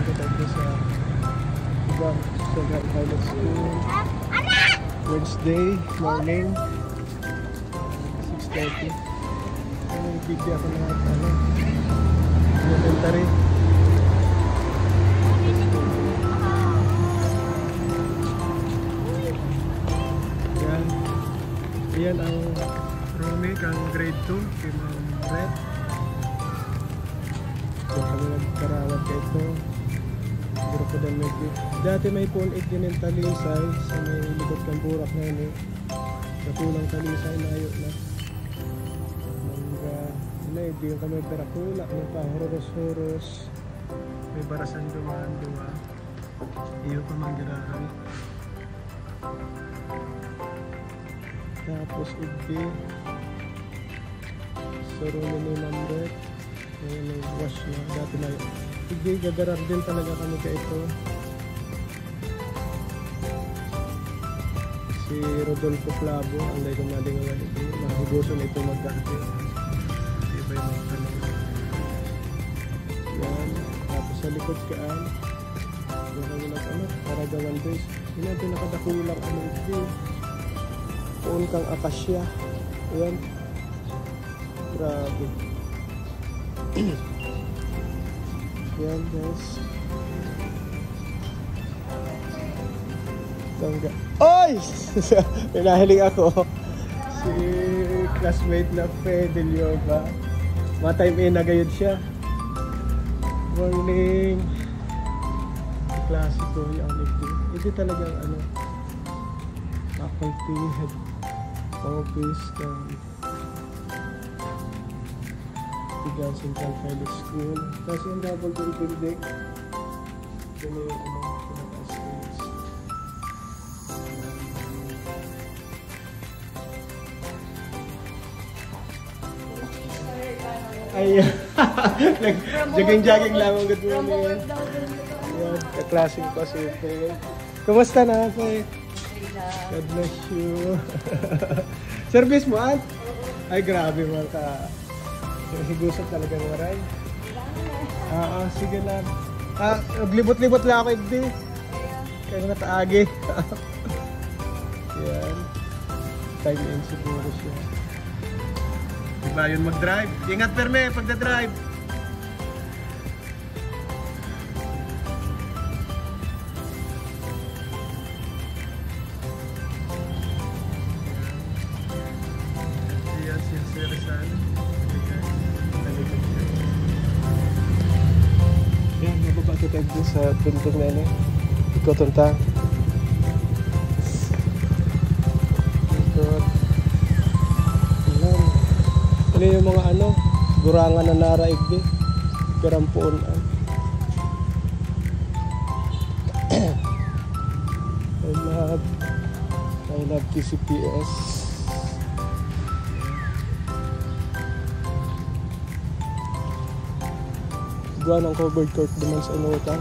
Ito tayo sa ibang Central Pilot School. Wednesday morning 6:30. Bigyan ako ng elementary. Yan. Yan ang Romy kang grade 2 kay Ma'am Red. So kami nagkarawat kayo ito. Grupo ng medyo. Dati may phone 8 din yung talisay sa may likod ng burak na yun eh. Sa pulang talisay layo na. Hindi yung kami perakula, may pahuros-huros, may barasan dumaan-dua, iyo pa manggirahan. Tapos igbi, surumi ni Mambet, may wash na, dati na yun. Igbi, gagarar din talaga kami ka ito. Si Rodolfo Clavo, ang dahil kong nalingawan ito, nahugoso na ito magkante. Yan, tapos sa likod kaan gawin lang para gawan guys. Yun ang pinakadakulang ito puon kang akasya. Yan, grabe. Yan guys, bangga. Oy! Pinahiling ako si classmate na Fedelio ba? Matime in na gayud siya. Morning. Klase ko yung ito. Ito talagang faculty head office ng Tigan Central Pilot School. Kasi yung double door building. Dito yung pinaka-space. Ay, jogging lang ang good morning. Ayan, kaklaseng ko si Fe. Kumusta na, Fe? God bless you. Service mo, Aunt? Ay, grabe mo ka. Higusap talaga ng maray. Sige lang. Naglibot-libot lang ako, hindi. Kaya nataagi. Ayan. Time in siguro siya. Diba yun mag-drive? Ingat perme pagda-drive. Ayan si Rizal. Ayan, nababa ito tayo sa building na yun. Ikoton ta. Ikot. Ano yung mga gurangan na naraig din. Karampuon. I love TCPS. Gawa ng covered court naman sa inutan.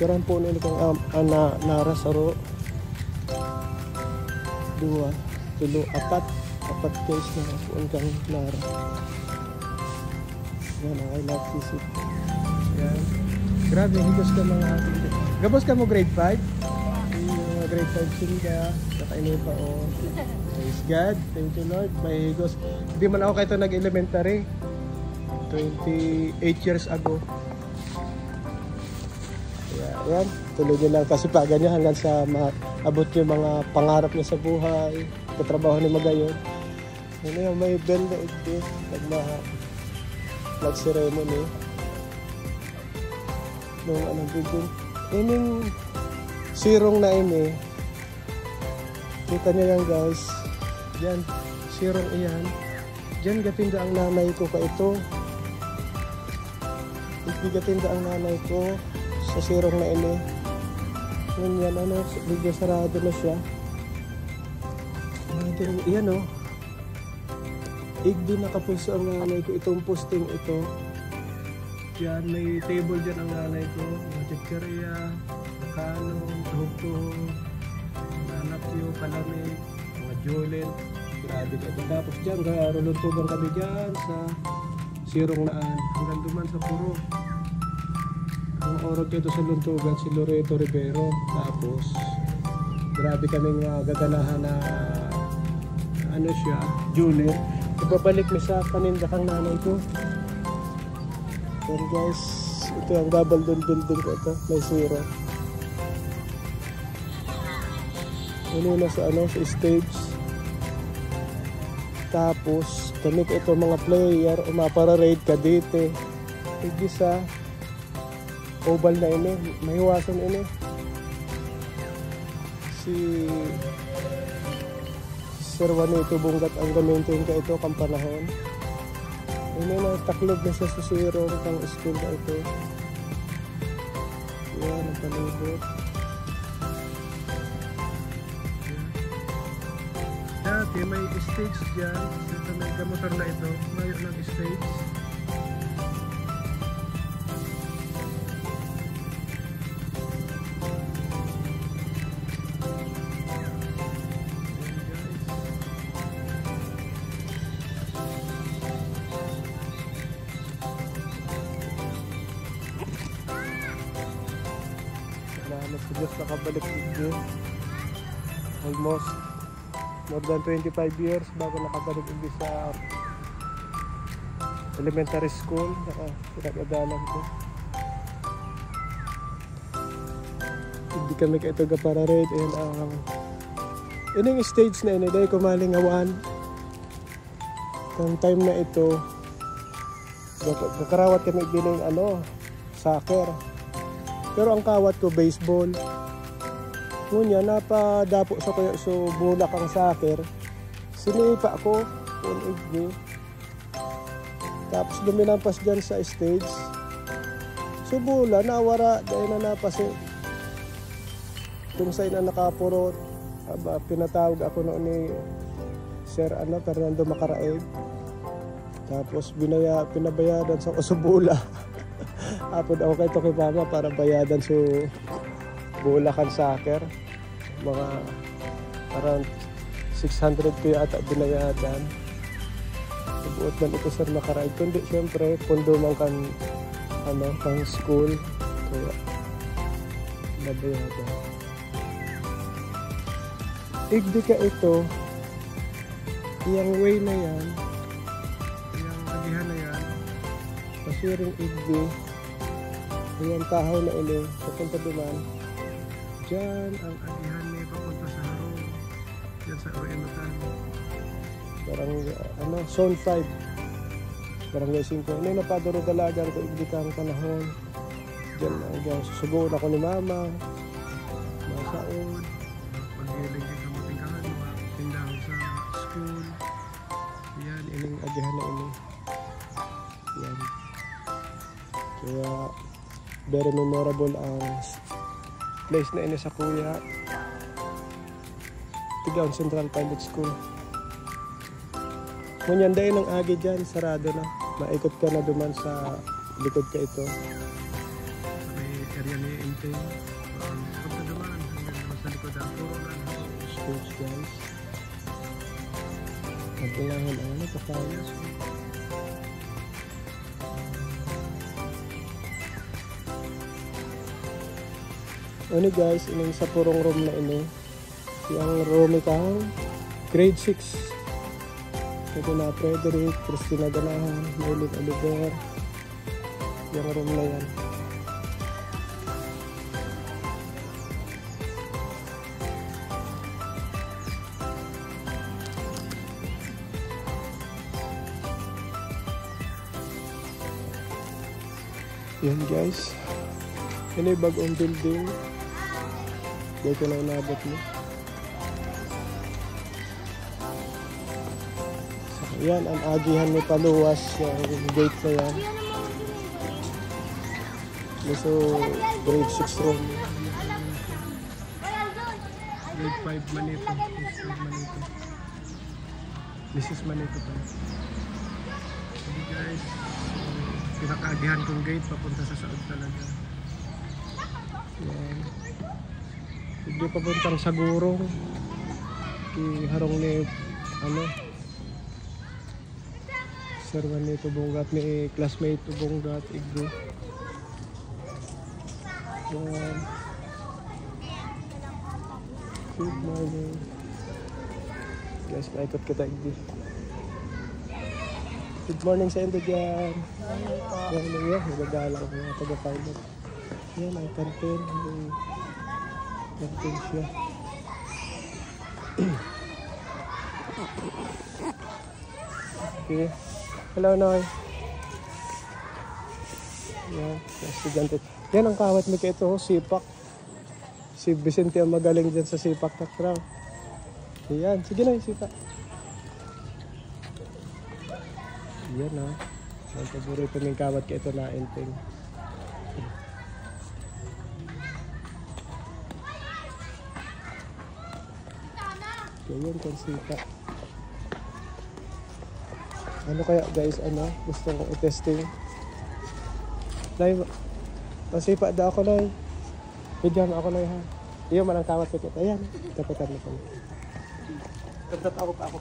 Karampuon ito kang narasaro. 2, 3, 4 case na puon kang nara. Yan ang I love TCP. Yan. Grabe, higos ka mga ating. Gabos ka mo grade 5? Yung grade 5 sila. Nakainay pa o. Praise God. Thank you Lord. May higos. Hindi man ako kayo nag-elementary. 28 years ago. Yan. Tuloy nyo lang kasipagan niya hanggang sa maabot yung mga pangarap niya sa buhay. Katrabaho ni Magayon. Ano yung may bell na ito. Nag-ceremony. Nung bigong. Yung sirong na ini. Kita nyo lang guys. Diyan. Sirong iyan. Diyan gatinda ang nanay ko ka ito. Gatinda ang nanay ko sa sirong na ini. Yan, bigla sarado na siya. Yan o. Igdi nakapulso ang nanay ko. Itong posting ito. Yan, may table dyan ang nanay ko. Mga chicheria, kano, tuhog-tuhog, nanapyo, palamig, mga julen. Grabe ka. Tapos dyan, ruluntugan kami dyan sa sirong naan. Hanggang duman sa puro. Ang orag dito sa Luntugan si Loreto Rivero. Tapos grabe kaming gaganahan na ano siya, junior. Ibabalik mi sa panindakang nanay ko. Pero guys, ito ang Gabaldon building ko ito. May zero. Ano na sa ano, sa stage. Tapos kami ito mga player umapara raid Cavite. Hindi sa oval na ini, mahiwasan ini. Si Sir Juanito Bungat ang gamitin ka ito kang panahon. Ini na taklob na siya sa zero kang school na ito. Yan ang palibot. Dati may stage dyan sa may kamotor na ito. Ngayon ng stage. Salamat sa Diyos nakabalik dito. Almost more than 25 years bago nakabalik dito sa elementary school na pinag-adalan ko. Hindi kami kaito para rate. Ining stage na ini dahil kumalingawan kung time na ito kakarawat kami bining soccer. Pero ang kawat ko baseball. Ngunya napadapo sa kayo so bulak ang soccer. Sinipa ko kung igni. Tapos luminampas dyan sa stage. So bula nawara dahil na napasi. Kung sa'yo na nakapurot, pinatawag ako noon ni Sir Fernando Macaraeg. Tapos pinabayadan sa Usubula. Apod ako kay Toki Mama para bayadan sa Bulacan Soccer. Mga around 600 ko yata binayadan. Buot man ito Sir Macaraeg. Kundi siyempre pundo man kan school. Kaya nabayadan. Igdi ka ito. Iyang way na yan. Iyang agihan na yan. Pasiring igdi. Iyang tahaw na ini. Papunta duman. Diyan ang agihan niya papunta sa Harong. Diyan sa Oriental. Parang Zone 5. Barangay 5. Ano yung napaduro dalagan ko igdi kang panahon. Diyan hanggang susugoon ako ni Mama. Masaon. Pag-iling ka mating kahan. Tindahan sa school. Yan, ining agihan na ini. Yan. Kaya very memorable ang place na ini sa Kuya. Tigaon Central Pilot School. Munyanday ng agi dyan, sarado na. Maikot ka na duman sa likod ka ito. May area ni Inte. Punta duman hanggang sa likod ang puro na stage guys. Magkailangan ang kapayas. Ano guys, ining sa purong room na ini. Yung room itang grade 6. Ito na Frederick, Christina Ganahan, Maylin Oliver. Yung room na yan. Yan guys. Ini bagong building. Dito na inabot mo. So, yan ang agihan ni Paluwas. Yung gate na yan. So, grade 6 room. Grade 5 Manito. Mrs. Manito pa. Hindi guys. Pinakaagihan kong gate papunta sa Saud talaga. Yan. Hindi papuntang sa Gurong. Harong ni Sir Juanito Bungat ni classmate Bungat Igdo. Yan. Good morning. Guys, maikot kita hindi. Good morning sa inyo dyan. Yan, yan. Nagagalang ko mga taga-pilot. Yan, ang kantin. Kantin siya. Okay. Hello, Noy. Yan, estudyante. Yan ang kawat ni Keto, sipak. Si Vicente ang magaling dyan sa sipak takraw. Yan, sige na, sipak. Yan ha. Ang paborito ng kawat Keto na enting. Okay, yun kung sipak. Ano kaya guys, ano? Gusto kong i-testing. Nay, masipa daw ako, Nay. Bigyan mo ako, Nay, ha? Iyo man ang kawat ko. Ayan, kapitan mo ko. Kantat ako pa ako.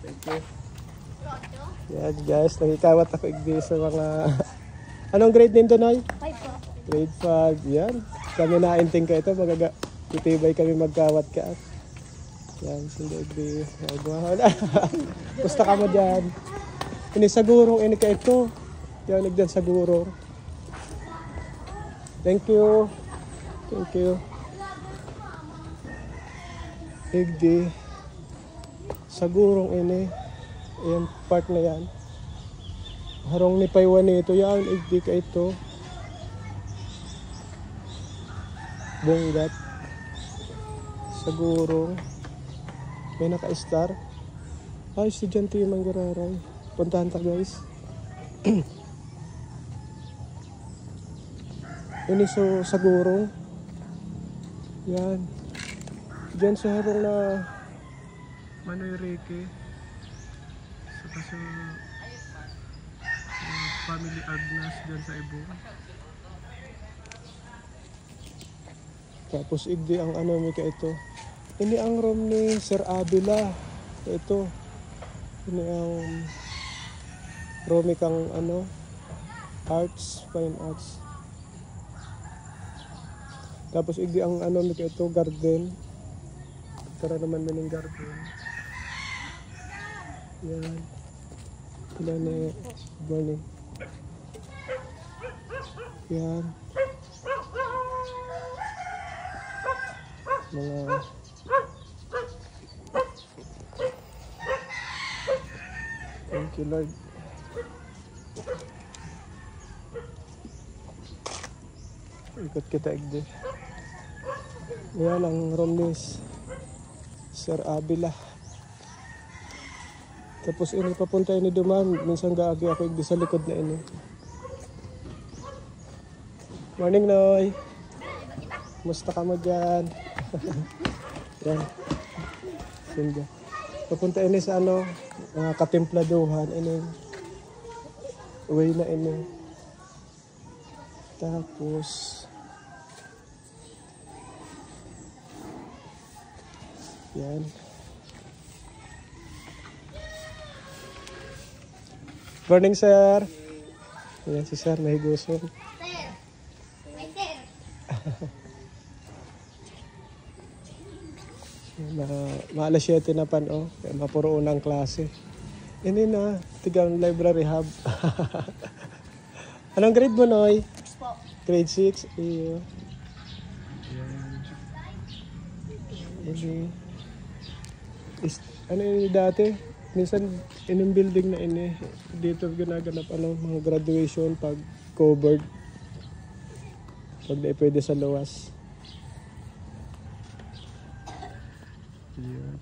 Thank you. Yan guys, nagkikawat ako igdi sa mga... Anong grade nito, Nay? 5 po. Grade 5, yan. Kami nainting ka ito, titibay kami magkawat ka. Yan, hindi igdi. Gusto ka mo dyan. Ini sa gurong, ini ka ito. Yan, nagdan sa gurong. Thank you. Thank you. Igdi. Sa gurong ini. Ayan, part na yan. Harong ni Paiwan nito. Yan, igdi ka ito. Bonggat. Sa gurong. May naka-star. Ay, estudyante yung manggararay. Puntahan ta guys. Ini so, sa gurong. Yan. Diyan sa harong na Manoy Reiki. Saka sa Family Agnes dyan sa Ibo. Tapos igdi ang ano may ka ito. Ini ang room ni Sir Abila. Ito. Ini ang room kang ano arts, fine arts. Tapos igdi ang ano may ka ito garden. Tara naman may ng garden. Yan. Sila ni good morning. Yan. Mga thank you Lord. Ikot kita igdi. Yan ang room ni Sir Abila. Tapos ini papunta ini duman. Minsan gaagi ako igdi sa likod na ini. Morning, Noy. Musta ka mo dyan? Yan. Sinda. Papunta ini sa ano, katempladuhan. Ini. Way na ini. Tapos. Yan. Morning, sir. Ayan si sir, may gusto. Maalas 7 na pan, oh. Kaya mapuro unang klase. Ini na, tigang library hub. Anong grade mo, Noy? 6 po. Grade 6? Iyo. Ini. Ano yun dati? Minsan, inong building na ini. Dito ginaganap mga graduation pag covered. Pag na pwede sa luwas. Yeah.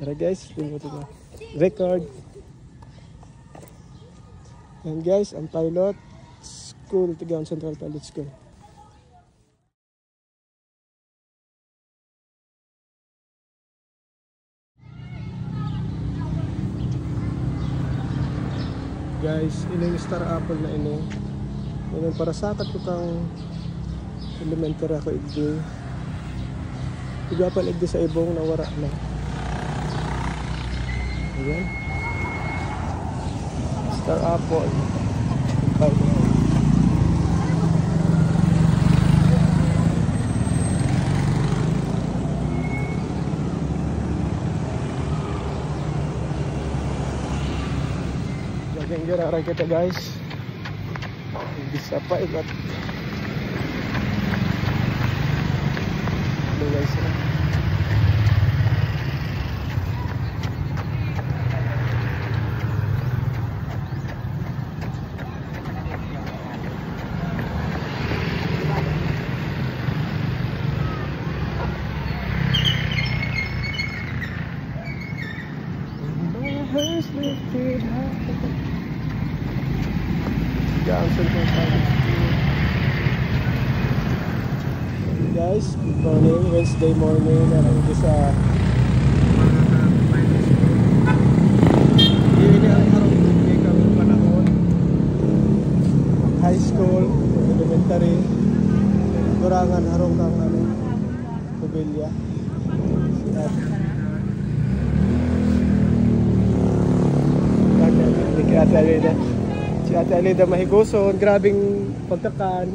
Tara guys, record. And guys, ang pilot school, Tigaon Central Pilot School. Guys, ini yung Star Apple na ini. Yan para sa akat ko kang elementary ako igdi. Igapalig di sa ibong nawara na. Ayan. Star apple. Lagyan gara kita guys. Bisa pa ibat. Ito guys. Hands lifted high. Johnson po tayo. Guys, good morning. Wednesday morning. Narang ito sa hindi ang harong hindi kami panahon. High school, elementary. Kurangan harong kang Kubilya. Si Ate Alida mahiguson, grabing pagkakan.